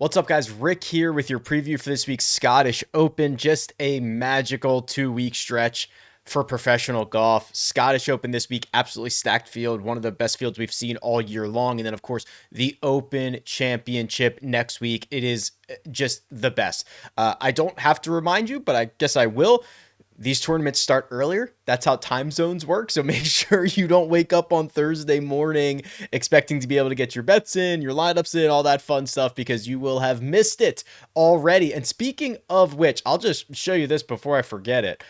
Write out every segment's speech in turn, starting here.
What's up, guys? Rick here with your preview for this week's Scottish Open. Just a magical 2-week stretch for professional golf. Scottish Open this week, absolutely stacked field, one of the best fields we've seen all year long. And then, of course, the Open Championship next week. It is just the best. I don't have to remind you, but I guess I will. These tournaments start earlier. That's how time zones work. So make sure you don't wake up on Thursday morning expecting to be able to get your bets in, your lineups in, all that fun stuff, because you will have missed it already. And speaking of which, I'll just show you this before I forget it.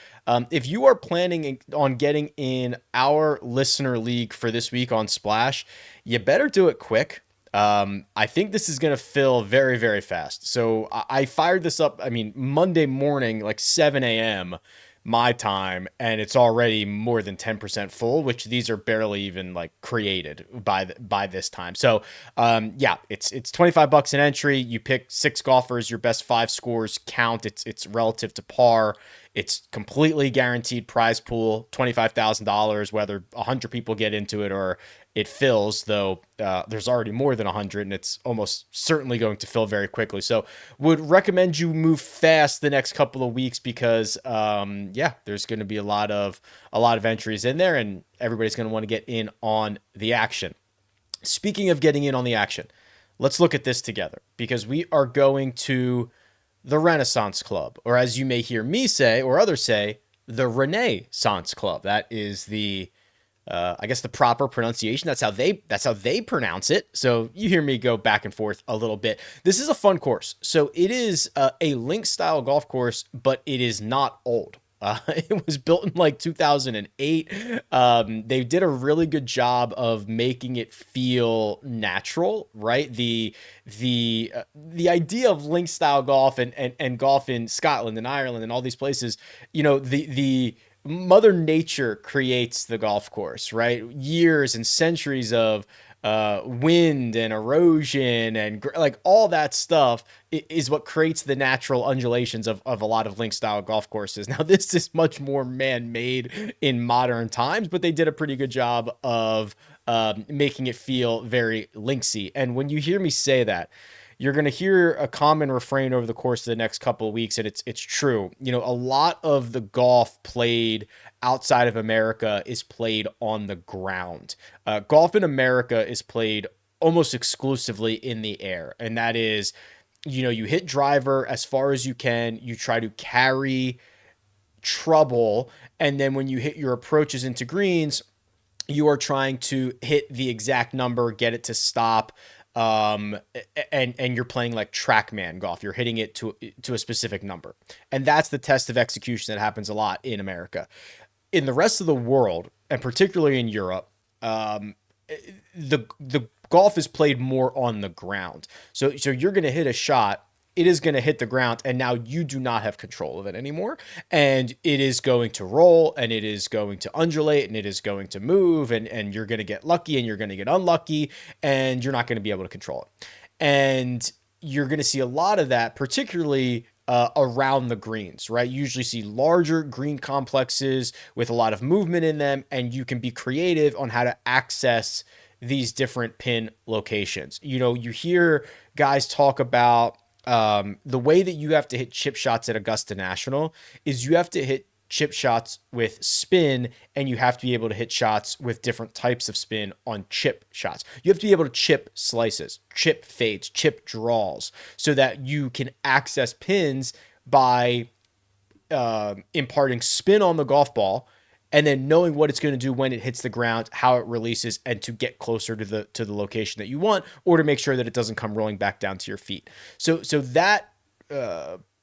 If you are planning on getting in our listener league for this week on Splash, you better do it quick. I think this is going to fill very, very fast. So I fired this up, Monday morning, like 7 a.m. my time, and it's already more than 10% full, which these are barely even like created by this time. So, yeah, it's $25 an entry. You pick 6 golfers, your best 5 scores count. It's relative to par. It's completely guaranteed prize pool, $25,000, whether 100 people get into it or it fills, though there's already more than 100, and it's almost certainly going to fill very quickly. So would recommend you move fast the next couple of weeks because, yeah, there's going to be a lot of entries in there, and everybody's going to want to get in on the action. Speaking of getting in on the action, let's look at this together because we are going to the Renaissance Club, or as you may hear me say, or others say, the Renaissance Club. That is the, I guess, the proper pronunciation. That's how they pronounce it. So you hear me go back and forth a little bit. This is a fun course. So it is a link style golf course, but it is not old. It was built in like 2008. They did a really good job of making it feel natural, right? The idea of link style golf and golf in Scotland and Ireland and all these places, the Mother Nature creates the golf course, right? Years and centuries of wind and erosion and like all that stuff is what creates the natural undulations of a lot of link style golf courses. Now, this is much more man-made in modern times, but they did a pretty good job of making it feel very linksy. And when you hear me say that, you're going to hear a common refrain over the course of the next couple of weeks, and it's true. A lot of the golf played outside of America is played on the ground. Golf in America is played almost exclusively in the air, and that is, you hit driver as far as you can, you try to carry trouble, and then when you hit your approaches into greens, you are trying to hit the exact number, get it to stop, and you're playing like TrackMan golf. You're hitting it to a specific number, and that's the test of execution that happens a lot in America. In the rest of the world, and particularly in Europe, the golf is played more on the ground. So you're going to hit a shot, it is going to hit the ground, and now you do not have control of it anymore. And it is going to roll, and it is going to undulate, and it is going to move, and you're going to get lucky, and you're going to get unlucky, and you're not going to be able to control it. And you're going to see a lot of that, particularly around the greens, right? You usually see larger green complexes with a lot of movement in them, and you can be creative on how to access these different pin locations. You hear guys talk about the way that you have to hit chip shots at Augusta National is you have to hit chip shots with spin, and you have to be able to hit shots with different types of spin on chip shots. You have to be able to chip slices, chip fades, chip draws, so that you can access pins by imparting spin on the golf ball, and then knowing what it's going to do when it hits the ground, how it releases, and to get closer to the location that you want, or to make sure that it doesn't come rolling back down to your feet. So that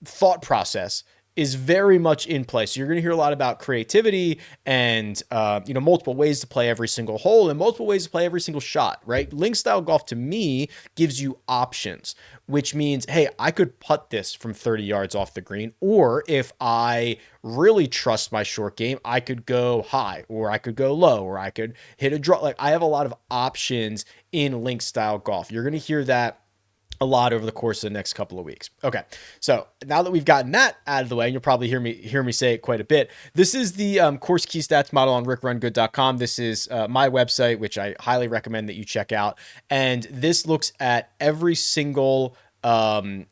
thought process is very much in place. So you're going to hear a lot about creativity and multiple ways to play every single hole and multiple ways to play every single shot, right? Link style golf to me gives you options, which means, hey, I could putt this from 30 yards off the green, or if I really trust my short game, I could go high, or I could go low, or I could hit a draw. Like, I have a lot of options in link style golf. You're going to hear that a lot over the course of the next couple of weeks. Okay, so now that we've gotten that out of the way, and you'll probably hear me say it quite a bit, this is the course key stats model on RickRunGood.com. This is my website, which I highly recommend that you check out. And this looks at every single um,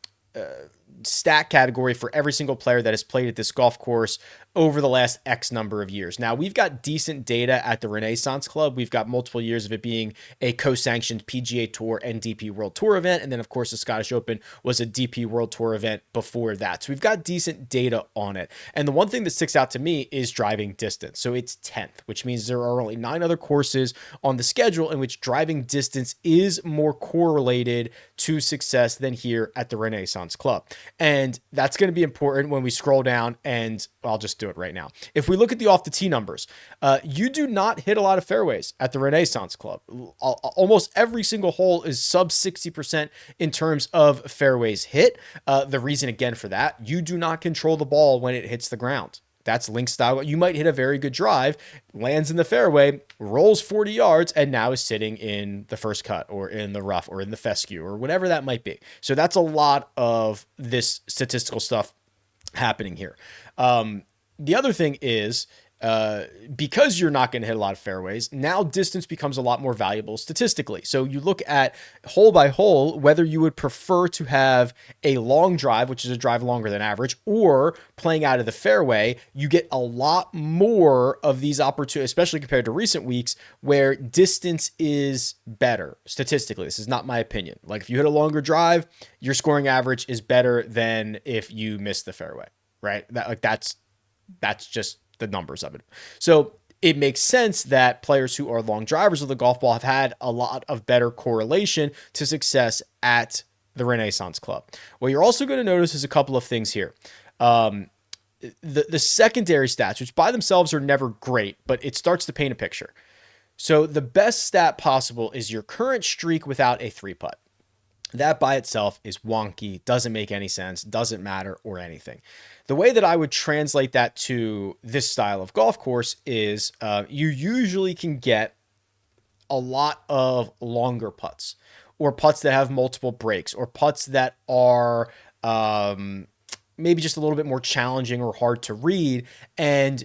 stat category for every single player that has played at this golf course over the last X number of years. Now, we've got decent data at the Renaissance Club. We've got multiple years of it being a co-sanctioned PGA Tour and DP World Tour event. And then, of course, the Scottish Open was a DP World Tour event before that. So we've got decent data on it. And the one thing that sticks out to me is driving distance. So it's 10th, which means there are only 9 other courses on the schedule in which driving distance is more correlated to success than here at the Renaissance Club. And that's going to be important when we scroll down, and I'll just do it right now. If we look at the off the tee numbers, you do not hit a lot of fairways at the Renaissance Club. Almost every single hole is sub 60% in terms of fairways hit. The reason again for that, you do not control the ball when it hits the ground. That's link style. You might hit a very good drive, lands in the fairway, rolls 40 yards, and now is sitting in the first cut or in the rough or in the fescue or whatever that might be. So that's a lot of this statistical stuff happening here. The other thing is, because you're not going to hit a lot of fairways, now distance becomes a lot more valuable statistically. So you look at hole by hole, whether you would prefer to have a long drive, which is a drive longer than average, or playing out of the fairway, you get a lot more of these opportunities, especially compared to recent weeks where distance is better statistically. This is not my opinion. Like if you hit a longer drive, your scoring average is better than if you miss the fairway, right? That's just the numbers of it. So it makes sense that players who are long drivers of the golf ball have had a lot of better correlation to success at the Renaissance Club. What you're also going to notice is a couple of things here. The secondary stats, which by themselves are never great, but it starts to paint a picture. So the best stat possible is your current streak without a 3-putt. That by itself is wonky, doesn't make any sense, doesn't matter or anything. The way that I would translate that to this style of golf course is you usually can get a lot of longer putts or putts that have multiple breaks or putts that are maybe just a little bit more challenging or hard to read. And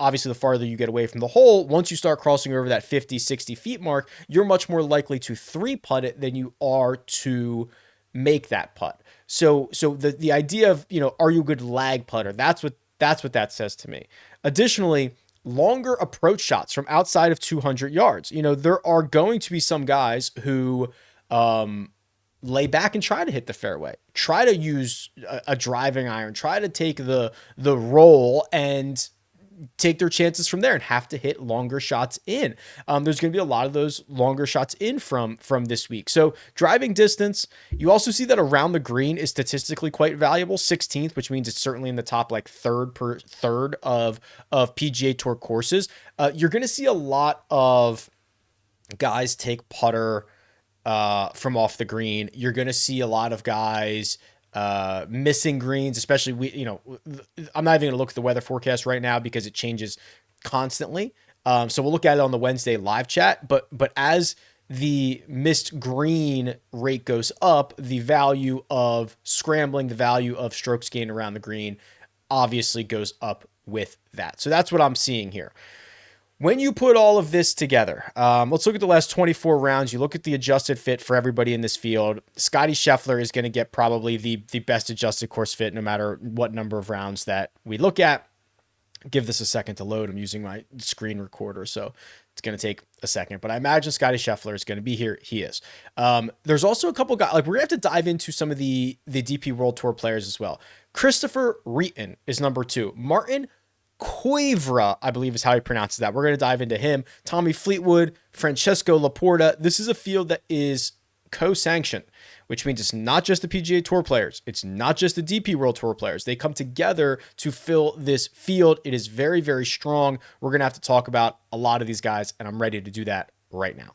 obviously the farther you get away from the hole, once you start crossing over that 50, 60 feet mark, you're much more likely to 3-putt it than you are to make that putt. So the idea of, are you a good lag putter? That's what that says to me. Additionally, longer approach shots from outside of 200 yards. There are going to be some guys who lay back and try to hit the fairway, try to use a driving iron, try to take the roll and take their chances from there and have to hit longer shots in. There's going to be a lot of those longer shots in from this week. So driving distance, you also see that around the green is statistically quite valuable, 16th, which means it's certainly in the top third of PGA Tour courses. You're going to see a lot of guys take putter from off the green. You're going to see a lot of guys missing greens, especially I'm not even gonna look at the weather forecast right now because it changes constantly. So we'll look at it on the Wednesday live chat, but as the missed green rate goes up, the value of scrambling, the value of strokes gained around the green obviously goes up with that. So that's what I'm seeing here. When you put all of this together, let's look at the last 24 rounds. You look at the adjusted fit for everybody in this field. Scotty Scheffler is going to get probably the best adjusted course fit no matter what number of rounds that we look at. Give this a second to load. I'm using my screen recorder, so it's going to take a second. But I imagine Scotty Scheffler is going to be here. He is. There's also a couple guys, like we're going to have to dive into some of the DP World Tour players as well. Christopher Reeton is number 2. Martin Coivra, I believe is how he pronounces that. We're going to dive into him. Tommy Fleetwood, Francesco Laporta. This is a field that is co-sanctioned, which means it's not just the PGA Tour players. It's not just the DP World Tour players. They come together to fill this field. It is very, very strong. We're going to have to talk about a lot of these guys, and I'm ready to do that right now.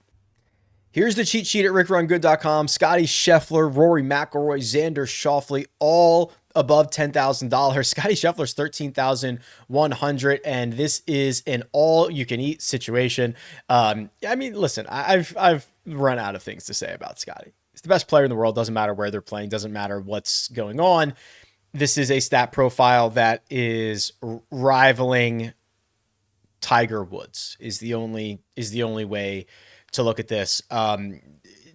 Here's the cheat sheet at RickRunGood.com. Scotty Scheffler, Rory McIlroy, Xander Schauffele, all above $10,000. Scotty Scheffler's $13,100, and this is an all-you-can-eat situation. Listen, I've run out of things to say about Scotty. He's the best player in the world. Doesn't matter where they're playing. Doesn't matter what's going on. This is a stat profile that is rivaling Tiger Woods. Is the only way to look at this.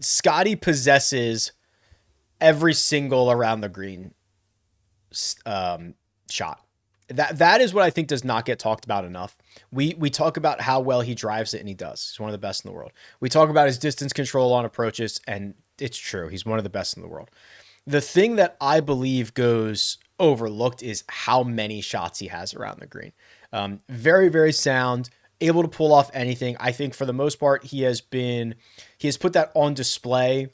Scotty possesses every single around the green shot. That is what I think does not get talked about enough. We talk about how well he drives it, and he does. He's one of the best in the world. We talk about his distance control on approaches, and it's true. He's one of the best in the world. The thing that I believe goes overlooked is how many shots he has around the green. Very, very sound, able to pull off anything. I think for the most part, he has put that on display,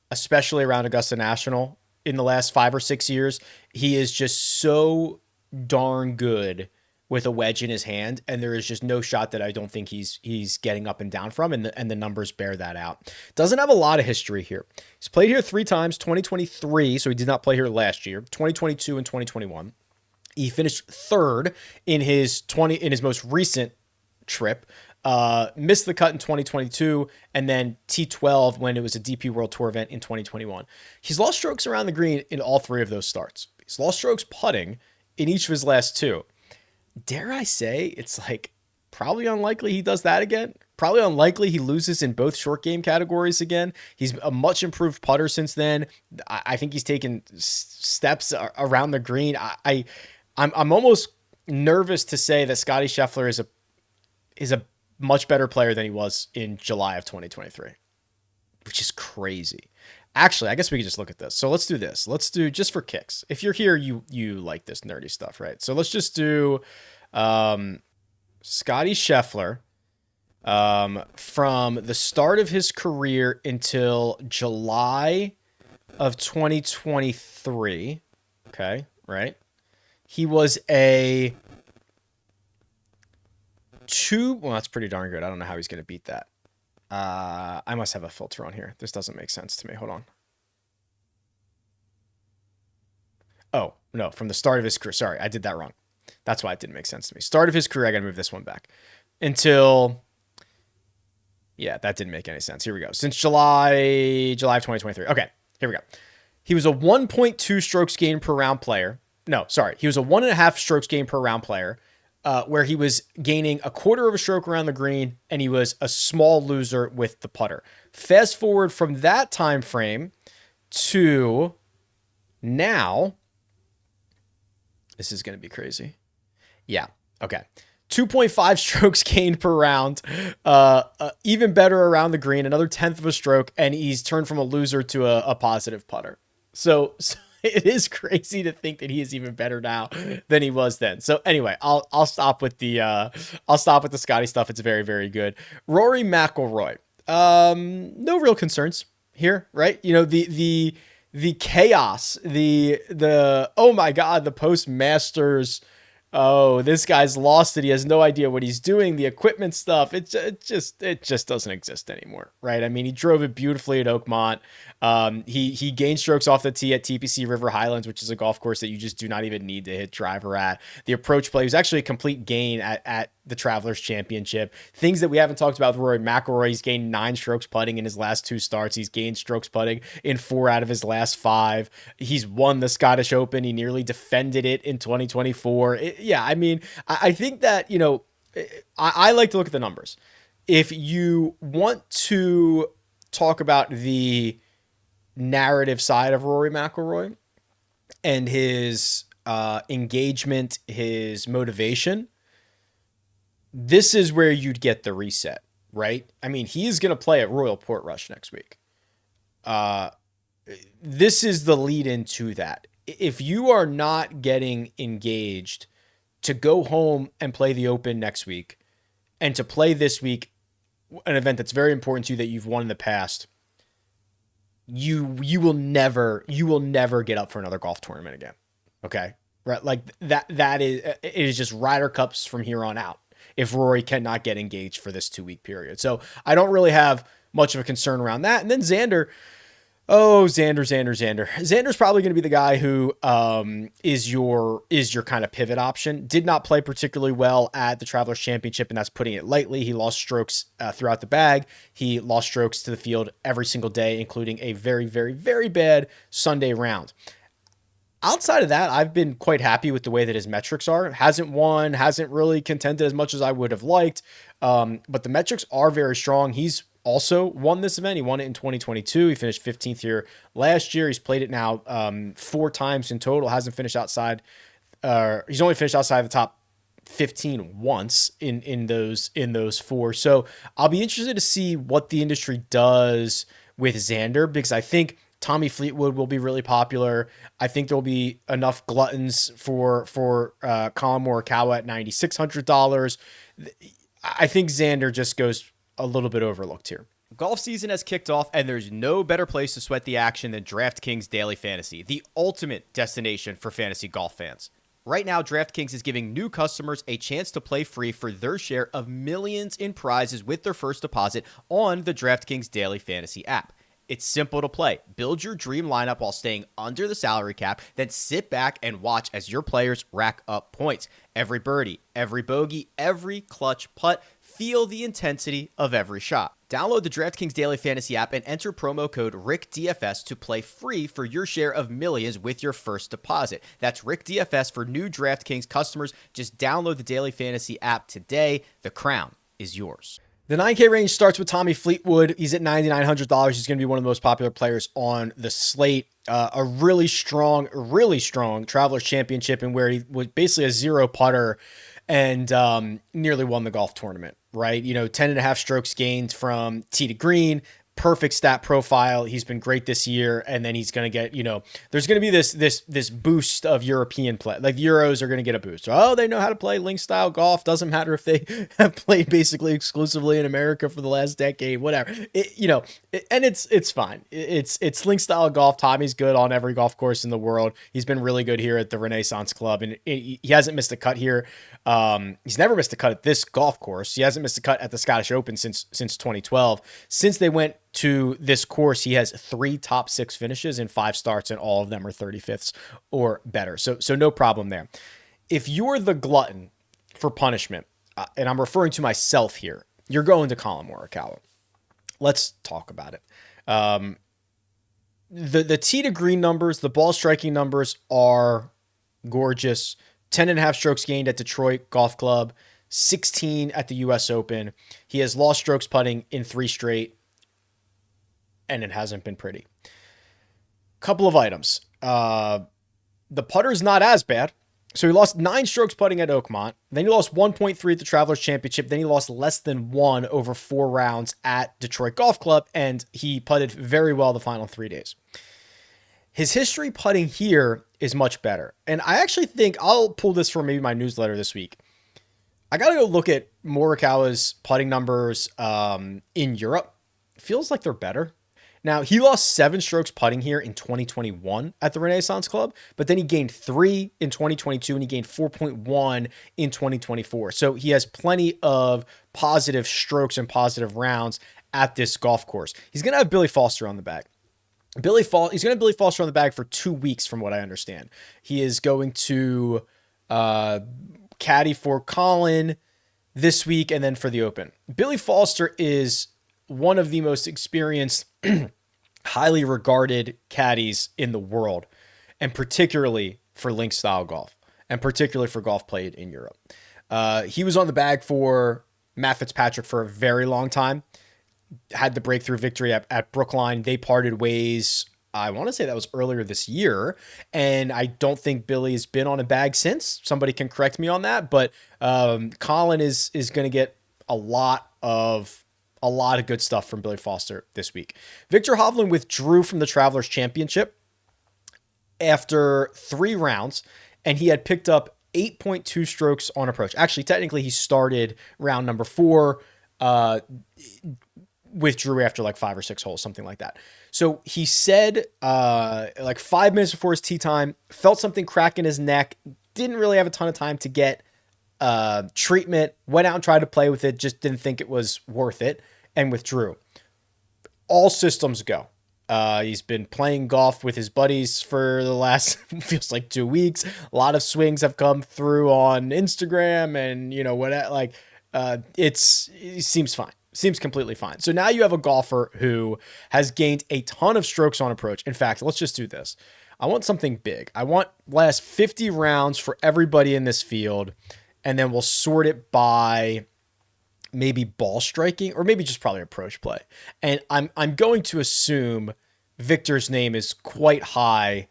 especially around Augusta National in the last 5 or 6 years. He is just so darn good with a wedge in his hand, and there is just no shot that I don't think he's getting up and down from, and the numbers bear that out. Doesn't have a lot of history here. He's played here 3 times, 2023, so he did not play here last year, 2022 and 2021. He finished third in his most recent trip. Missed the cut in 2022, and then T12 when it was a DP World Tour event in 2021. He's lost strokes around the green in all 3 of those starts. He's lost strokes putting in each of his last 2. Dare I say, it's like probably unlikely he does that again. Probably unlikely he loses in both short game categories again. He's a much improved putter since then. I think he's taken steps around the green. I'm almost nervous to say that Scottie Scheffler is a much better player than he was in July of 2023, which is crazy. Actually, I guess we could just look at this. So let's do this. Let's do, just for kicks. If you're here, you like this nerdy stuff, right? So let's just do Scottie Scheffler from the start of his career until July of 2023. Okay, right? He was a well, that's pretty darn good. I don't know how he's going to beat that. I must have a filter on here. This doesn't make sense to me. Hold on. Oh, no, from the start of his career. Sorry, I did that wrong. That's why it didn't make sense to me. Start of his career, I got to move this one back. Yeah, that didn't make any sense. Here we go. Since July of 2023. Okay, here we go. He was a 1.2 strokes gained per round player. No, sorry. He was a 1.5 strokes gained per round player. Where he was gaining a quarter of a stroke around the green, and he was a small loser with the putter. Fast forward from that time frame to now. This is going to be crazy. Yeah. Okay. 2.5 strokes gained per round. Even better around the green, another 1/10 of a stroke, and he's turned from a loser to a positive putter. So it is crazy to think that he is even better now than he was then. So anyway, I'll stop with the Scotty stuff. It's very, very good. Rory McIlroy. No real concerns here, right? You know, the chaos, the oh my God, the post Masters. Oh, this guy's lost it. He has no idea what he's doing. The equipment stuff, it just doesn't exist anymore, right? I mean, he drove it beautifully at Oakmont. He gained strokes off the tee at TPC River Highlands, which is a golf course that you just do not even need to hit driver at. The approach play was actually a complete gain at the Travelers Championship. Things that we haven't talked about with Rory McIlroy. He's gained 9 strokes putting in his last 2 starts. He's gained strokes putting in 4 out of his last 5. He's won the Scottish Open. He nearly defended it in 2024. Yeah, I mean, I think that, you know, I like to look at the numbers. If you want to talk about the narrative side of Rory McIlroy and his engagement, his motivation, this is where you'd get the reset, right? I mean, he's going to play at Royal Portrush next week. This is the lead into that. If you are not getting engaged to go home and play the Open next week and to play this week, an event that's very important to you that you've won in the past, you will never get up for another golf tournament again. Okay. Right. Like it is just Ryder Cups from here on out if Rory cannot get engaged for this 2-week period. So I don't really have much of a concern around that. And then Xander. Oh, Xander. Xander's probably going to be the guy who is your kind of pivot option. Did not play particularly well at the Travelers Championship, and that's putting it lightly. He lost strokes throughout the bag. He lost strokes to the field every single day, including a very, very, very bad Sunday round. Outside of that, I've been quite happy with the way that his metrics are. Hasn't really contended as much as I would have liked, but the metrics are very strong. He's also won this event. He won it in 2022. He finished 15th here last year. He's played it now 4 times in total. Hasn't finished outside. He's only finished outside the top 15 once in those 4. So I'll be interested to see what the industry does with Xander, because I think Tommy Fleetwood will be really popular. I think there'll be enough gluttons for Colin Morikawa at $9,600. I think Xander just goes a little bit overlooked here. Golf season has kicked off, and there's no better place to sweat the action than DraftKings Daily Fantasy, the ultimate destination for fantasy golf fans. Right now, DraftKings is giving new customers a chance to play free for their share of millions in prizes with their first deposit on the DraftKings Daily Fantasy app. It's simple to play. Build your dream lineup while staying under the salary cap, then sit back and watch as your players rack up points. Every birdie, every bogey, every clutch putt, feel the intensity of every shot. Download the DraftKings Daily Fantasy app and enter promo code RickDFS to play free for your share of millions with your first deposit. That's RickDFS for new DraftKings customers. Just download the Daily Fantasy app today. The crown is yours. The 9K range starts with Tommy Fleetwood. He's at $9,900. He's going to be one of the most popular players on the slate. A really strong Travelers Championship, in where he was basically a zero putter and nearly won the golf tournament, right? 10.5 strokes gained from tee to green. Perfect stat profile. He's been great this year, and then he's going to get, there's going to be this boost of European play. Like, the Euros are going to get a boost. Oh, they know how to play link style golf. Doesn't matter if they have played basically exclusively in America for the last decade, whatever. And it's fine. It's link style golf. Tommy's good on every golf course in the world. He's been really good here at the Renaissance Club, and he hasn't missed a cut here. He's never missed a cut at this golf course. He hasn't missed a cut at the Scottish Open since 2012. Since they went to this course, he has 3 top 6 finishes in 5 starts, and all of them are 35ths or better. So no problem there. If you're the glutton for punishment, and I'm referring to myself here, you're going to Colin Morikawa. Let's talk about it. The tee to green numbers, the ball striking numbers are gorgeous. 10.5 strokes gained at Detroit Golf Club, 16 at the US Open. He has lost strokes putting in 3 straight, and it hasn't been pretty. Couple of items. The putter's not as bad. So he lost 9 strokes putting at Oakmont. Then he lost 1.3 at the Travelers Championship. Then he lost less than 1 over 4 rounds at Detroit Golf Club, and he putted very well the final 3 days. His history putting here is much better. And I actually think I'll pull this from maybe my newsletter this week. I got to go look at Morikawa's putting numbers in Europe. It feels like they're better. Now, he lost 7 strokes putting here in 2021 at the Renaissance Club, but then he gained 3 in 2022 and he gained 4.1 in 2024. So he has plenty of positive strokes and positive rounds at this golf course. He's going to have Billy Foster on the bag. He's going to have Billy Foster on the bag for 2 weeks, from what I understand. He is going to caddy for Colin this week and then for the Open. Billy Foster is one of the most experienced, highly regarded caddies in the world, and particularly for link style golf, and particularly for golf played in Europe. He was on the bag for Matt Fitzpatrick for a very long time. Had the breakthrough victory at Brookline. They parted ways, I want to say that was earlier this year, and I don't think Billy has been on a bag since. Somebody can correct me on that, but Colin is going to get a lot of good stuff from Billy Foster this week. Victor Hovland withdrew from the Travelers Championship after 3 rounds, and he had picked up 8.2 strokes on approach. Actually, technically, he started round number 4, withdrew after like 5 or 6 holes, something like that. So he said like 5 minutes before his tee time, felt something crack in his neck, didn't really have a ton of time to get treatment, went out and tried to play with it, just didn't think it was worth it, and withdrew. All systems go. He's been playing golf with his buddies for the last, feels like 2 weeks. A lot of swings have come through on Instagram, and it seems fine. Seems completely fine. So now you have a golfer who has gained a ton of strokes on approach. In fact, let's just do this. I want something big. I want last 50 rounds for everybody in this field, and then we'll sort it by maybe ball striking, or maybe just probably approach play. And I'm going to assume Victor's name is quite high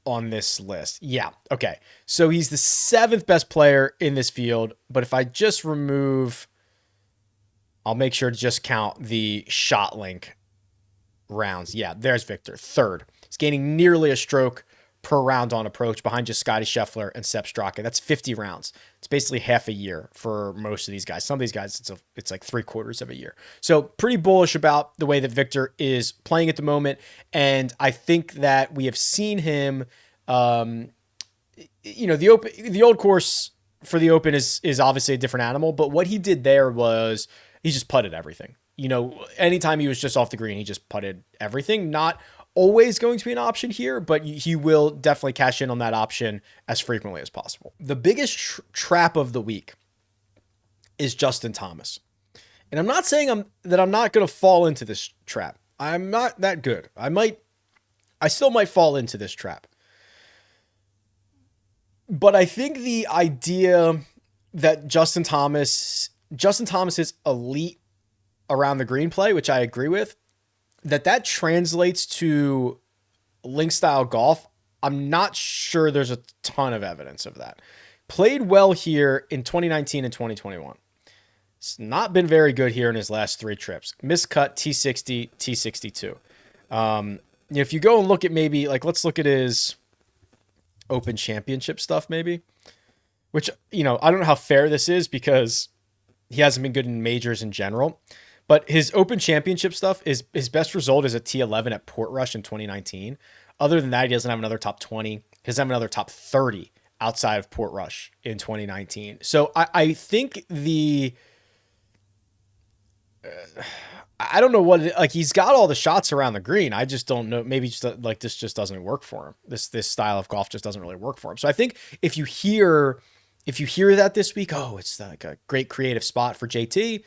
on this list. Yeah. Okay. So he's the 7th best player in this field. But if I just remove, I'll make sure to just count the shot link rounds. Yeah, there's Victor, 3rd. He's gaining nearly a stroke per round on approach behind just Scotty Scheffler and Sepp Straka. That's 50 rounds. It's basically half a year for most of these guys. Some of these guys, it's like 3/4 of a year. So pretty bullish about the way that Victor is playing at the moment. And I think that we have seen him, the old course for the Open is obviously a different animal, but what he did there was he just putted everything. Anytime he was just off the green, he just putted everything. Not always going to be an option here, but he will definitely cash in on that option as frequently as possible. The biggest trap of the week is Justin Thomas. And I'm not saying that I'm not going to fall into this trap. I'm not that good. I still might fall into this trap. But I think the idea that Justin Thomas's elite around the green play, which I agree with, that translates to link style golf, I'm not sure there's a ton of evidence of that. Played well here in 2019 and 2021. It's not been very good here in his last 3 trips. Miscut, T60, T62. If you go and look at maybe, let's look at his Open Championship stuff maybe, which, I don't know how fair this is because he hasn't been good in majors in general. But his Open Championship stuff is his best result is a T11 at Portrush in 2019. Other than that, he doesn't have another top 20. He doesn't have another top 30 outside of Portrush in 2019. So I think I don't know what he's got all the shots around the green. I just don't know. Maybe just this just doesn't work for him. This style of golf just doesn't really work for him. So I think if you hear that this week, it's like a great creative spot for JT.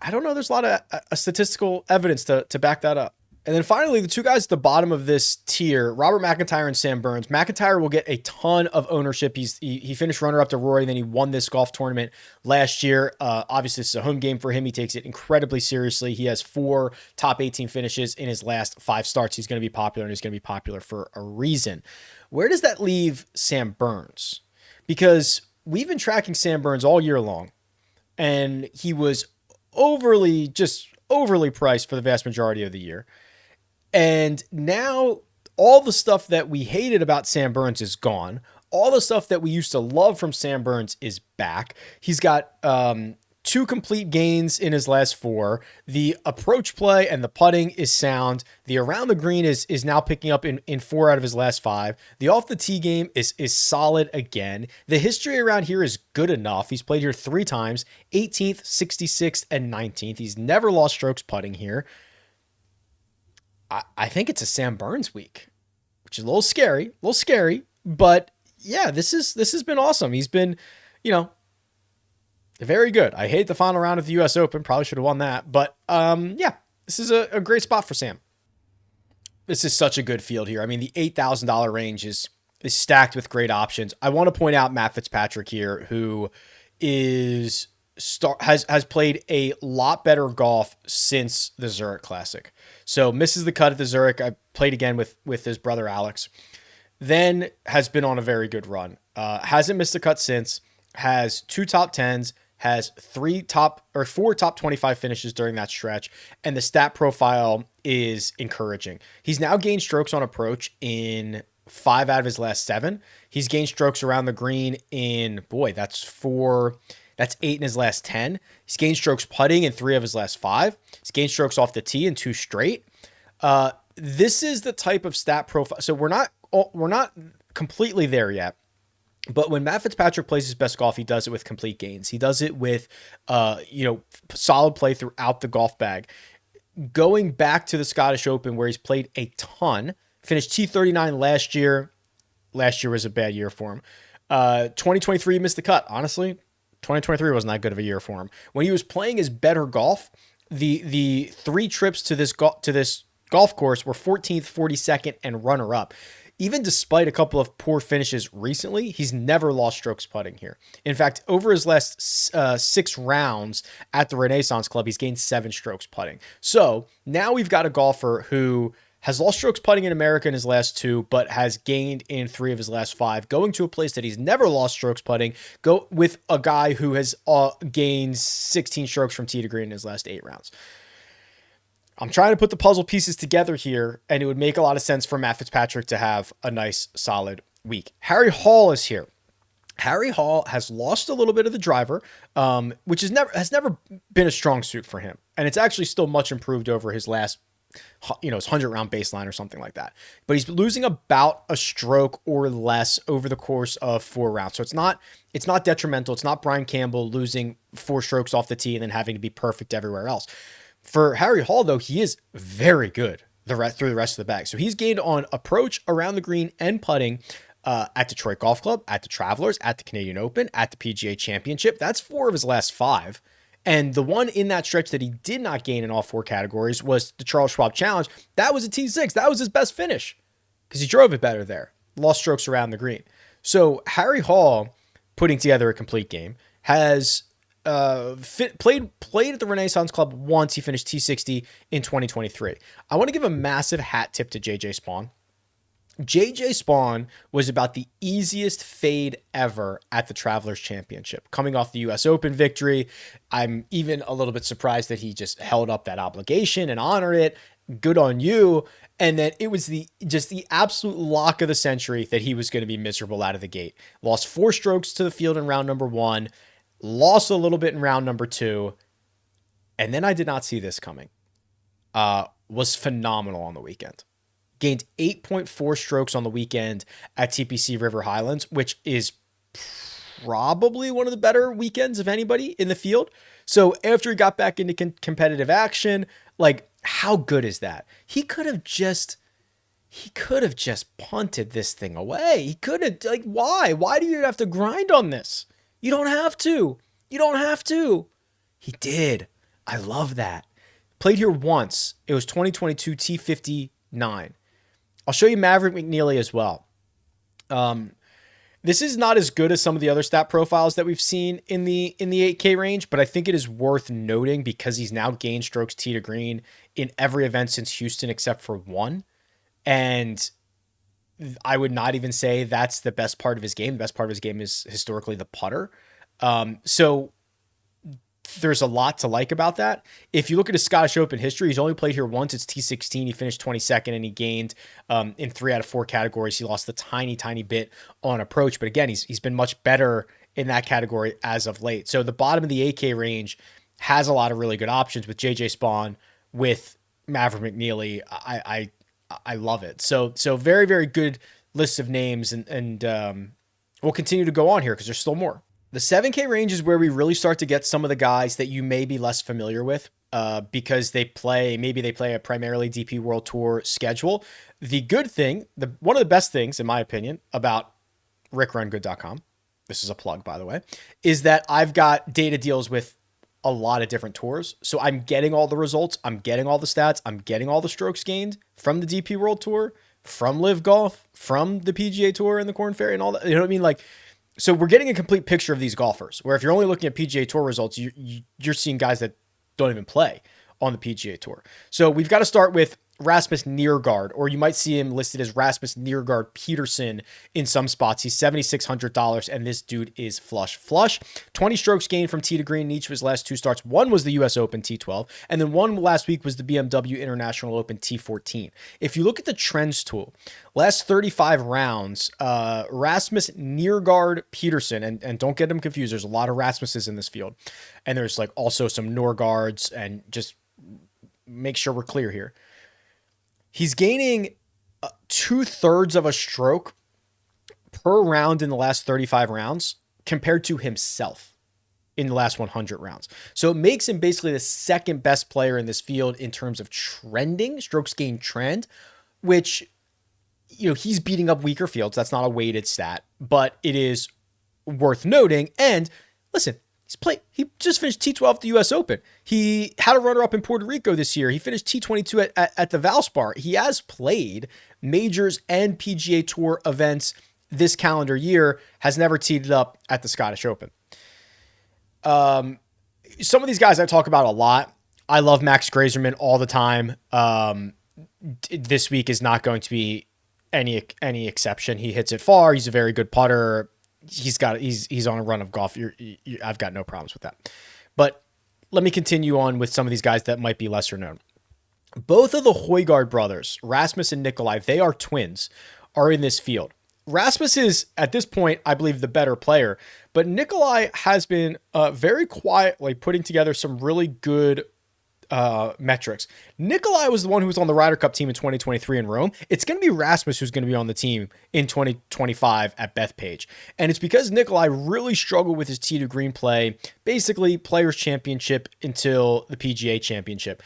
I don't know. There's a lot of statistical evidence to back that up. And then finally, the 2 guys at the bottom of this tier, Robert McIntyre and Sam Burns. McIntyre will get a ton of ownership. He finished runner-up to Rory, then he won this golf tournament last year. Obviously, this is a home game for him. He takes it incredibly seriously. He has 4 top 18 finishes in his last 5 starts. He's going to be popular, and he's going to be popular for a reason. Where does that leave Sam Burns? Because we've been tracking Sam Burns all year long, and he was overly priced for the vast majority of the year. And now all the stuff that we hated about Sam Burns is gone. All the stuff that we used to love from Sam Burns is back. He's got 2 complete gains in his last 4. The approach play and the putting is sound. The around the green is now picking up in 4 out of his last 5. The off the tee game is solid again. The history around here is good enough. He's played here 3 times, 18th, 66th, and 19th. He's never lost strokes putting here. I think it's a Sam Burns week, which is a little scary, but yeah, this has been awesome. He's been, very good. I hate the final round of the US Open. Probably should have won that. But yeah, this is a great spot for Sam. This is such a good field here. I mean, the $8,000 range is stacked with great options. I want to point out Matt Fitzpatrick here, who has played a lot better golf since the Zurich Classic. So misses the cut at the Zurich. I played again with his brother Alex. Then has been on a very good run. Hasn't missed a cut since. Has 2 top 10s. Has 4 top 25 finishes during that stretch, and the stat profile is encouraging. He's now gained strokes on approach in 5 out of his last 7. He's gained strokes around the green in, that's 8 in his last 10. He's gained strokes putting in 3 of his last 5. He's gained strokes off the tee in 2 straight. This is the type of stat profile. So we're not completely there yet. But when Matt Fitzpatrick plays his best golf, he does it with complete gains. He does it with, solid play throughout the golf bag. Going back to the Scottish Open where he's played a ton, finished T39 last year. Last year was a bad year for him. 2023 missed the cut. Honestly, 2023 wasn't that good of a year for him. When he was playing his better golf, the 3 trips to this golf course were 14th, 42nd, and runner-up. even despite a couple of poor finishes recently, he's never lost strokes putting here. In fact, over his last 6 rounds at the Renaissance Club, he's gained 7 strokes putting. So now we've got a golfer who has lost strokes putting in America in his last 2, but has gained in 3 of his last 5, going to a place that he's never lost strokes putting, go with a guy who has gained 16 strokes from tee to green in his last 8 rounds. I'm trying to put the puzzle pieces together here, and it would make a lot of sense for Matt Fitzpatrick to have a nice, solid week. Harry Hall is here. Harry Hall has lost a little bit of the driver, which has never been a strong suit for him. And it's actually still much improved over his last, his 100-round baseline or something like that. But he's losing about a stroke or less over the course of 4 rounds. So it's not detrimental. It's not Brian Campbell losing 4 strokes off the tee and then having to be perfect everywhere else. For Harry Hall, though, he is very good through the rest of the bag. So he's gained on approach, around the green, and putting at Detroit Golf Club, at the Travelers, at the Canadian Open, at the PGA Championship. That's 4 of his last 5. And the one in that stretch that he did not gain in all 4 categories was the Charles Schwab Challenge. That was a T6. That was his best finish because he drove it better there. Lost strokes around the green. So Harry Hall, putting together a complete game, has played at the Renaissance Club once. He finished T60 in 2023. I want to give a massive hat tip to JJ Spawn. JJ Spawn was about the easiest fade ever at the Travelers Championship. Coming off the US Open victory, I'm even a little bit surprised that he just held up that obligation and honored it. Good on you. And then it was the absolute lock of the century that he was going to be miserable out of the gate. Lost 4 strokes to the field in round number 1, lost a little bit in round number 2, and then I did not see this coming. Was phenomenal on the weekend. Gained 8.4 strokes on the weekend at TPC River Highlands, which is probably one of the better weekends of anybody in the field. So after he got back into competitive action, like, how good is that? He could have just punted this thing away. He could have, like, why? Why do you have to grind on this? You don't have to. You don't have to. He did. I love that. Played here once. It was 2022 T59. I'll show you Maverick McNeely as well. This is not as good as some of the other stat profiles that we've seen in the 8K range, but I think it is worth noting because he's now gained strokes tee to green in every event since Houston except for 1. And I would not even say that's the best part of his game. The best part of his game is historically the putter. So there's a lot to like about that. If you look at his Scottish Open history, he's only played here once. It's T16. He finished 22nd and he gained in 3 out of 4 categories. He lost a tiny bit on approach. But again, he's been much better in that category as of late. So the bottom of the 8K range has a lot of really good options with JJ Spawn, with Maverick McNeely. I love it. So very, very good list of names, and we'll continue to go on here because there's still more. The 7K range is where we really start to get some of the guys that you may be less familiar with because they play a primarily DP World Tour schedule. The good thing, one of the best things, in my opinion, about RickRunGood.com, this is a plug, by the way, is that I've got data deals with a lot of different tours. So I'm getting all the results. I'm getting all the stats. I'm getting all the strokes gained from the DP World Tour, from Live Golf, from the PGA Tour and the Korn Ferry and all that. You know what I mean? Like, so we're getting a complete picture of these golfers, where if you're only looking at PGA Tour results, you're seeing guys that don't even play on the PGA Tour. So we've got to start with Rasmus Niergaard, or you might see him listed as Rasmus Niergaard Peterson in some spots. He's $7,600, and this dude is flush. 20 strokes gained from tee to green in each of his last 2 starts. One was the US Open T12, and then one last week was the BMW International Open T14. If you look at the trends tool, last 35 rounds, Rasmus Niergaard Peterson, and don't get them confused, there's a lot of Rasmuses in this field, and there's like also some Norgards, and just make sure we're clear here. He's gaining 2/3 of a stroke per round in the last 35 rounds compared to himself in the last 100 rounds. So it makes him basically the second best player in this field in terms of trending, strokes gained trend, which, you know, he's beating up weaker fields. That's not a weighted stat, but it is worth noting. And listen, He just finished T12 at the U.S. Open. He had a runner-up in Puerto Rico this year. He finished T22 at the Valspar. He has played majors and PGA Tour events this calendar year, has never teed it up at the Scottish Open. Some of these guys I talk about a lot. I love Max Grazerman all the time. This week is not going to be any exception. He hits it far. He's a very good putter. He's on a run of golf. I've got no problems with that. But let me continue on with some of these guys that might be lesser known. Both of the Højgaard brothers, Rasmus and Nikolai, they are twins, are in this field. Rasmus is, at this point, I believe, the better player, but Nikolai has been very quietly putting together some really good metrics. Nikolai was the one who was on the Ryder Cup team in 2023 in Rome. It's going to be Rasmus who's going to be on the team in 2025 at Bethpage. And it's because Nikolai really struggled with his tee to green play, basically Players Championship until the PGA Championship.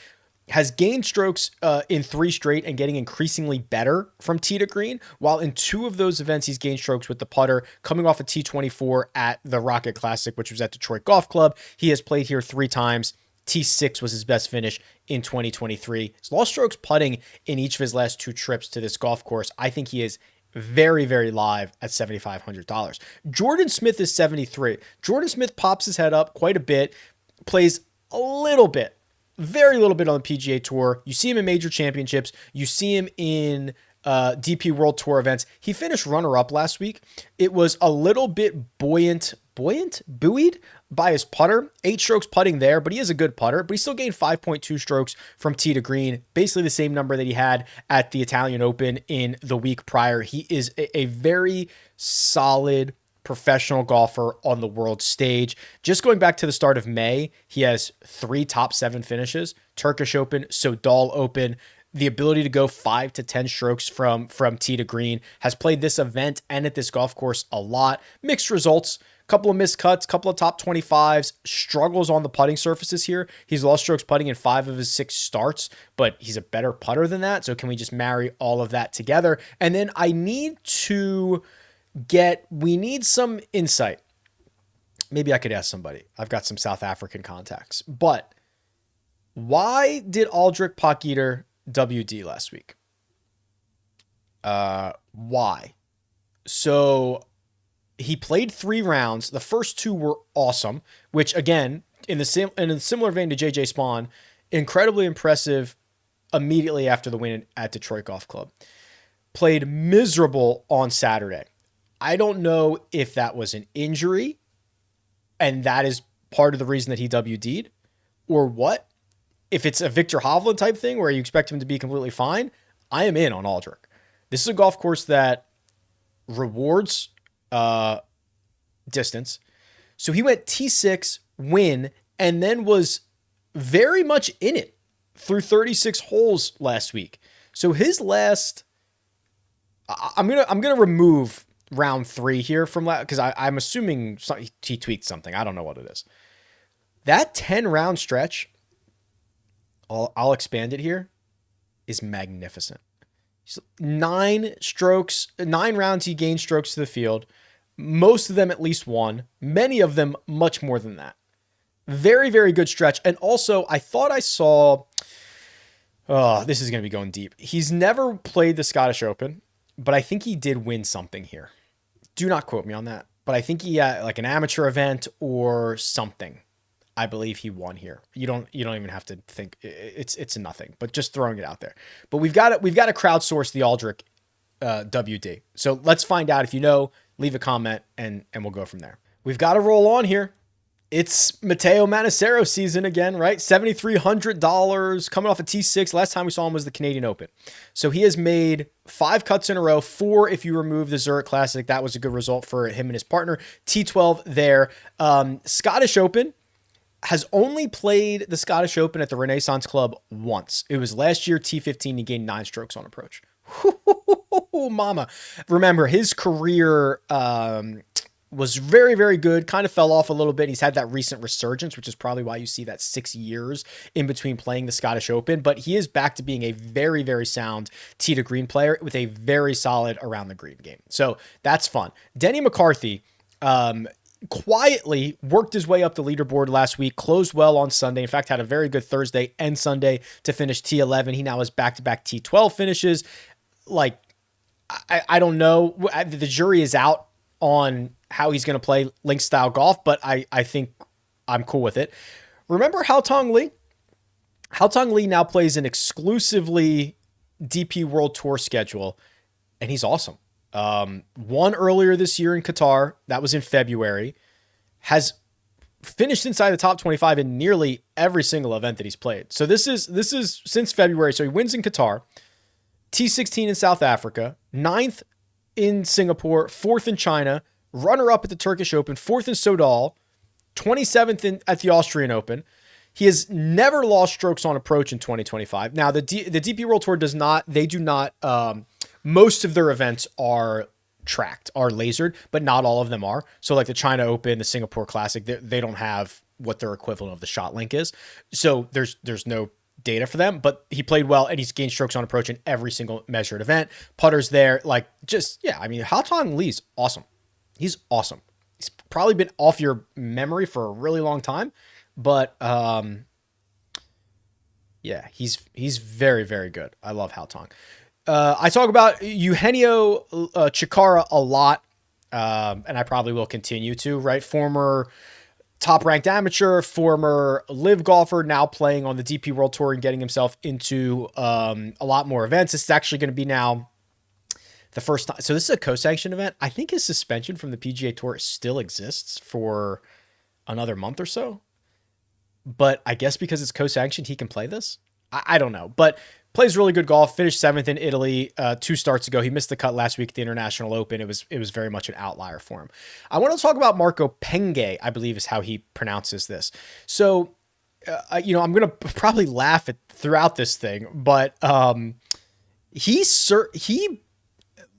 Has gained strokes in 3 straight and getting increasingly better from tee to green, while in 2 of those events he's gained strokes with the putter, coming off a T24 at the Rocket Classic, which was at Detroit Golf Club. He has played here 3 times. T6 was his best finish in 2023. He's lost strokes putting in each of his last 2 trips to this golf course. I think he is very, very live at $7,500. Jordan Smith is 73. Jordan Smith pops his head up quite a bit, plays a little bit, very little bit on the PGA Tour. You see him in major championships. You see him in DP World Tour events. He finished runner-up last week. It was a little bit buoyed by his putter. 8 strokes putting there, but he is a good putter. But he still gained 5.2 strokes from tee to green, basically the same number that he had at the Italian Open in the week prior. He is a very solid professional golfer on the world stage. Just going back to the start of May, he has 3 top 7 finishes: Turkish Open, Sodal Open. The ability to go 5 to 10 strokes from tee to green. Has played this event and at this golf course a lot. Mixed results, couple of missed cuts, couple of top 25s, struggles on the putting surfaces here. He's lost strokes putting in 5 of his 6 starts, but he's a better putter than that. So can we just marry all of that together? And then we need some insight. Maybe I could ask somebody. I've got some South African contacts. But why did Aldrich Potgieter WD last week? Why? So he played 3 rounds. The first 2 were awesome, which again, in a similar vein to JJ Spawn, incredibly impressive immediately after the win at Detroit Golf Club. Played miserable on Saturday. I don't know if that was an injury and that is part of the reason that he WD'd or what. If it's a Victor Hovland type thing where you expect him to be completely fine, I am in on Aldrich. This is a golf course that rewards distance. So he went T6, win, and then was very much in it through 36 holes last week. So his last, I'm gonna remove round 3 here from because I'm assuming he tweaked something. I don't know what it is. That 10 round stretch, I'll expand it here, is magnificent. 9 rounds he gained strokes to the field. Most of them at least 1. Many of them much more than that. Very, very good stretch. And also, I thought I saw, this is going to be going deep. He's never played the Scottish Open, but I think he did win something here. Do not quote me on that, but I think he had like an amateur event or something. I believe he won here. You don't even have to think it's a nothing, but just throwing it out there. But we've got to crowdsource the Aldrich WD. So let's find out. If you know, leave a comment and we'll go from there. We've got to roll on here. It's Matteo Manassero season again, right? $7,300 coming off a T6. Last time we saw him was the Canadian Open. So he has made 5 cuts in a row, 4 if you remove the Zurich Classic. That was a good result for him and his partner. T12 there. Scottish Open. Has only played the Scottish Open at the Renaissance Club once. It was last year, T15. He gained 9 strokes on approach. Mama. Remember, his career was very, very good. Kind of fell off a little bit. He's had that recent resurgence, which is probably why you see that 6 years in between playing the Scottish Open. But he is back to being a very, very sound tee to green player with a very solid around the green game. So that's fun. Denny McCarthy, quietly worked his way up the leaderboard last week, closed well on Sunday. In fact, had a very good Thursday and Sunday to finish T11. He now has back-to-back T12 finishes. Like, I don't know. The jury is out on how he's going to play link style golf, but I think I'm cool with it. Remember Haotong Li? Haotong Li now plays an exclusively DP World Tour schedule, and he's awesome. Won earlier this year in Qatar. That was in February. Has finished inside the top 25 in nearly every single event that he's played. So this is since February. So he wins in Qatar, T16 in South Africa, 9th in Singapore, 4th in China, runner-up at the Turkish Open, 4th in Sodal, 27th at the Austrian Open. He has never lost strokes on approach in 2025. Now, the DP World Tour do not, most of their events are tracked, are lasered, but not all of them are. So like the China Open, the Singapore Classic, they don't have what their equivalent of the shot link is. So there's no data for them, but he played well and he's gained strokes on approach in every single measured event. Putters there, Haotong Li's awesome. He's awesome. He's probably been off your memory for a really long time, but he's very, very good. I love Haotong. I talk about Eugenio Chikara a lot, and I probably will continue to, right? Former top-ranked amateur, former live golfer, now playing on the DP World Tour and getting himself into a lot more events. This is actually going to be now the first time. So this is a co-sanctioned event. I think his suspension from the PGA Tour still exists for another month or so. But I guess because it's co-sanctioned, he can play this. I don't know. But plays really good golf. Finished 7th in Italy 2 starts ago. He missed the cut last week at the International Open. It was very much an outlier for him. I want to talk about Marco Penge, I believe is how he pronounces this. So, I'm going to probably laugh throughout this thing, but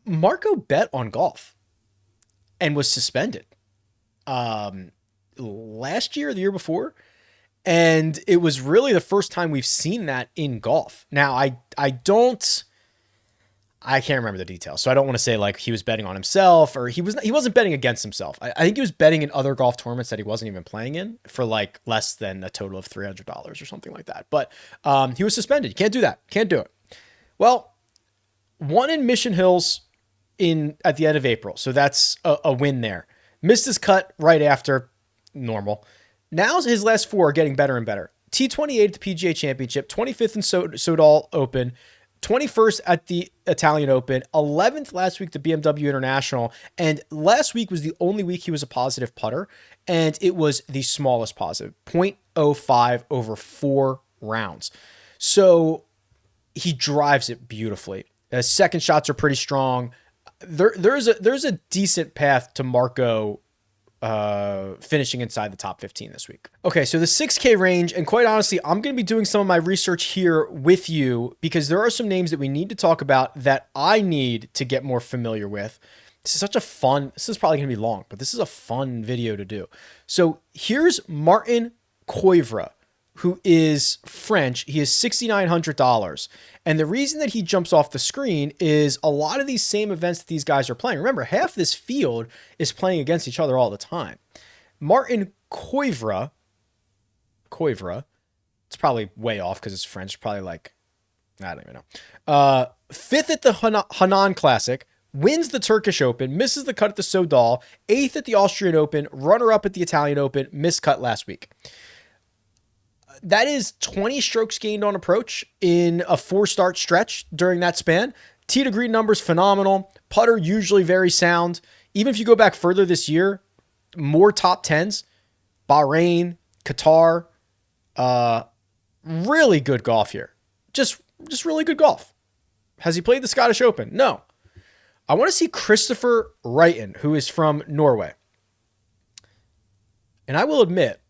Marco bet on golf and was suspended last year or the year before. And it was really the first time we've seen that in golf. Now, I can't remember the details, so I don't want to say like he was betting on himself or he wasn't betting against himself. I think he was betting in other golf tournaments that he wasn't even playing in for like less than a total of $300 or something like that. But he was suspended. You can't do that. Can't do it. Well, won in Mission Hills at the end of April, so that's a win there. Missed his cut right after, normal. Now his last 4 are getting better and better. T28 at the PGA Championship, 25th in Sodal Open, 21st at the Italian Open, 11th last week at the BMW International, and last week was the only week he was a positive putter, and it was the smallest positive, 0.05 over 4 rounds. So he drives it beautifully. His second shots are pretty strong. There's a decent path to Marco finishing inside the top 15 this week. Okay, so the 6K range, and quite honestly, I'm going to be doing some of my research here with you because there are some names that we need to talk about that I need to get more familiar with. This is probably going to be long, but this is a fun video to do. So here's Martin Koivra, who is French. He is $6,900. And the reason that he jumps off the screen is a lot of these same events that these guys are playing. Remember, half this field is playing against each other all the time. Martin Koivra, it's probably way off because it's French, probably like, I don't even know. 5th at the Hanan Classic, wins the Turkish Open, misses the cut at the Sodal, 8th at the Austrian Open, runner-up at the Italian Open, missed cut last week. That is 20 strokes gained on approach in a 4-start stretch during that span. Tee to green numbers, phenomenal. Putter, usually very sound. Even if you go back further this year, more top 10s. Bahrain, Qatar. Really good golf here. Just really good golf. Has he played the Scottish Open? No. I want to see Christopher Wrighton, who is from Norway. And I will admit,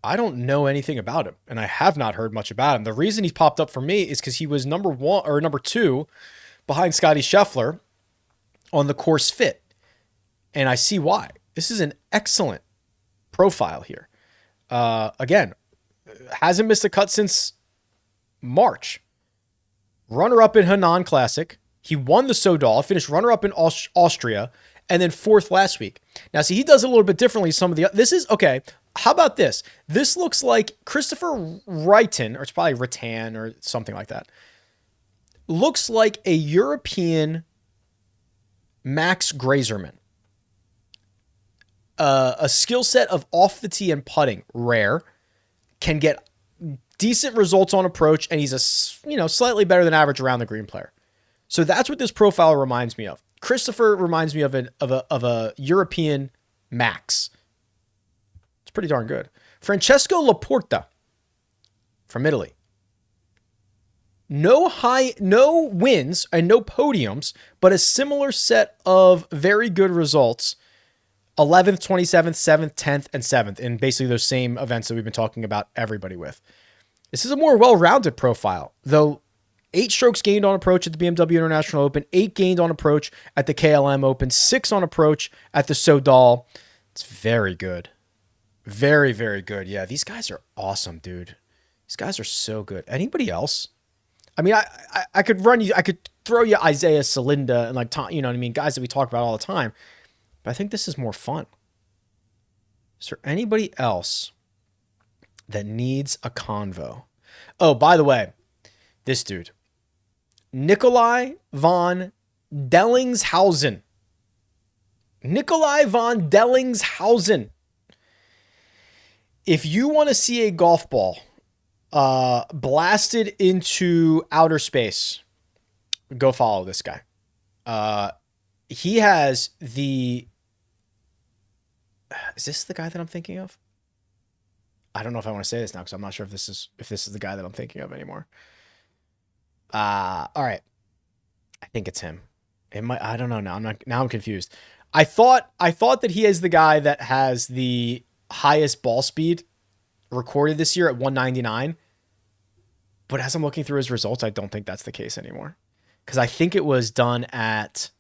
I don't know anything about him, and I have not heard much about him. The reason he's popped up for me is because he was number 2 behind Scotty Scheffler on the course fit. And I see why. This is an excellent profile here. Again, hasn't missed a cut since March. Runner-up in Hanan Classic. He won the Sodal, finished runner-up in Austria, and then 4th last week. Now, see, he does it a little bit differently. This is, okay, how about this? This looks like Christopher Wrighton, or it's probably Rattan or something like that. Looks like a European Max Grazerman. A skill set of off the tee and putting, rare, can get decent results on approach, and he's a slightly better than average around the green player. So that's what this profile reminds me of. Christopher reminds me of a European Max. It's pretty darn good. Francesco Laporta from Italy. No wins and no podiums, but a similar set of very good results. 11th, 27th, 7th, 10th, and 7th in basically those same events that we've been talking about everybody with. This is a more well-rounded profile, though 8 strokes gained on approach at the BMW International Open, 8 gained on approach at the KLM Open, 6 on approach at the Sodal. It's very good. Very, very good. Yeah, these guys are awesome, dude. These guys are so good. Anybody else? I mean, I could throw you Isaiah Salinda and like Tom, you know what I mean? Guys that we talk about all the time. But I think this is more fun. Is there anybody else that needs a convo? Oh, by the way, this dude, Nikolai von Dellingshausen. Nikolai von Dellingshausen. If you want to see a golf ball blasted into outer space, go follow this guy. He has the... Is this the guy that I'm thinking of? I don't know if I want to say this now because I'm not sure if this is the guy that I'm thinking of anymore. All right. I think it's him. It might. I don't know now. I'm confused. I thought that he is the guy that has the highest ball speed recorded this year at 199. But as I'm looking through his results, I don't think that's the case anymore. Because I think it was done at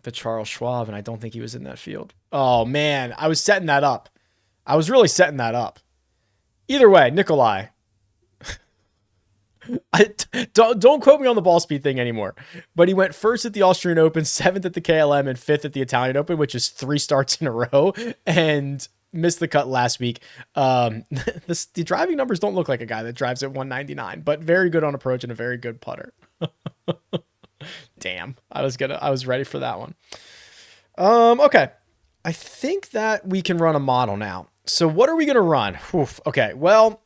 the Charles Schwab, and I don't think he was in that field. Oh, man. I was setting that up. I was really setting that up. Either way, Nikolai. Don't quote me on the ball speed thing anymore. But he went 1st at the Austrian Open, 7th at the KLM, and 5th at the Italian Open, which is 3 starts in a row, and missed the cut last week. The driving numbers don't look like a guy that drives at 199, but very good on approach and a very good putter. Damn, I was ready for that one. Okay. I think that we can run a model now. So what are we going to run? Oof. Okay. Well,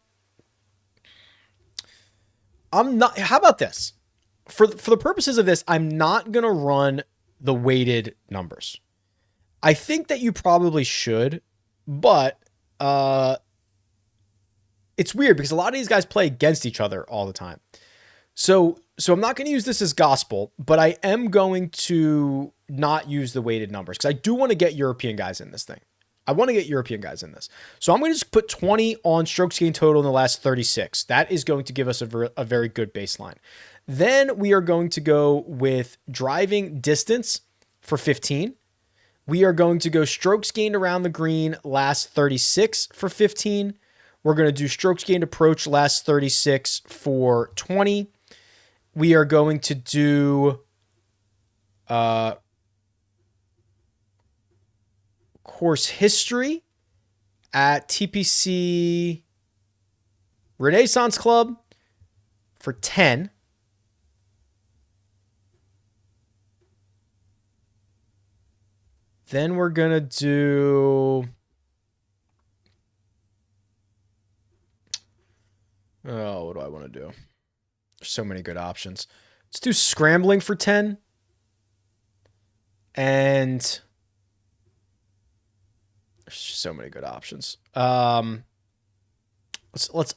how about this? For the purposes of this, I'm not going to run the weighted numbers. I think that you probably should, but, it's weird because a lot of these guys play against each other all the time. So I'm not going to use this as gospel, but I am going to not use the weighted numbers because I do want to get European guys in this thing. I want to get European guys in this. So I'm going to just put 20 on strokes gained total in the last 36. That is going to give us a very good baseline. Then we are going to go with driving distance for 15. We are going to go strokes gained around the green last 36 for 15. We're going to do strokes gained approach last 36 for 20. We are going to do course history at TPC Renaissance Club for 10. Then we're going to do... Oh, what do I want to do? There's so many good options. Let's do scrambling for 10. And there's so many good options. Let's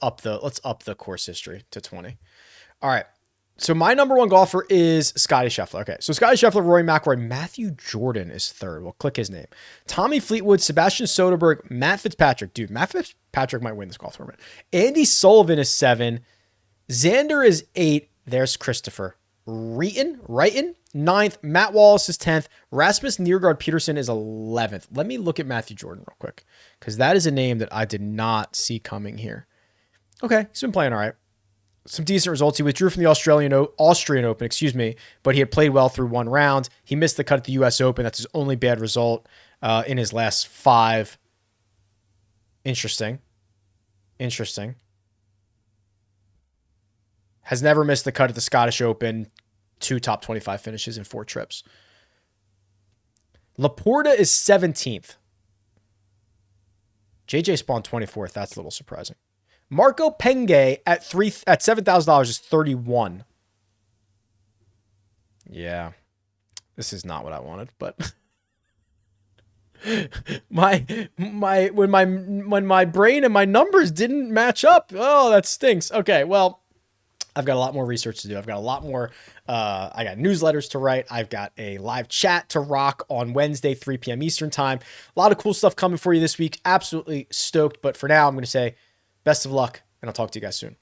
up the course history to 20. All right. So my number one golfer is Scottie Scheffler. Okay. So Scottie Scheffler, Rory McIlroy, Matthew Jordan is 3rd. We'll click his name. Tommy Fleetwood, Sebastian Soderberg, Matt Fitzpatrick. Dude, Matt Fitzpatrick might win this golf tournament. Andy Sullivan is 7. Xander is 8. There's Christopher. Wrighton, 9th. Matt Wallace is 10th. Rasmus Niergaard Peterson is 11th. Let me look at Matthew Jordan real quick because that is a name that I did not see coming here. Okay, he's been playing all right. some decent results. He withdrew from the Austrian Open, but he had played well through one round. He missed the cut at the U.S. Open. That's his only bad result in his last 5. Interesting. Has never missed the cut at the Scottish Open. 2 top 25 finishes in 4 trips. Laporta is 17th. JJ Spawn 24th. That's a little surprising. Marco Penge at $7,000 is 31. Yeah, this is not what I wanted, but when my brain and my numbers didn't match up. Oh, that stinks. Okay, well, I've got a lot more research to do. I've got a lot more. I got newsletters to write. I've got a live chat to rock on Wednesday, 3 p.m. Eastern time. A lot of cool stuff coming for you this week. Absolutely stoked. But for now, I'm going to say best of luck, and I'll talk to you guys soon.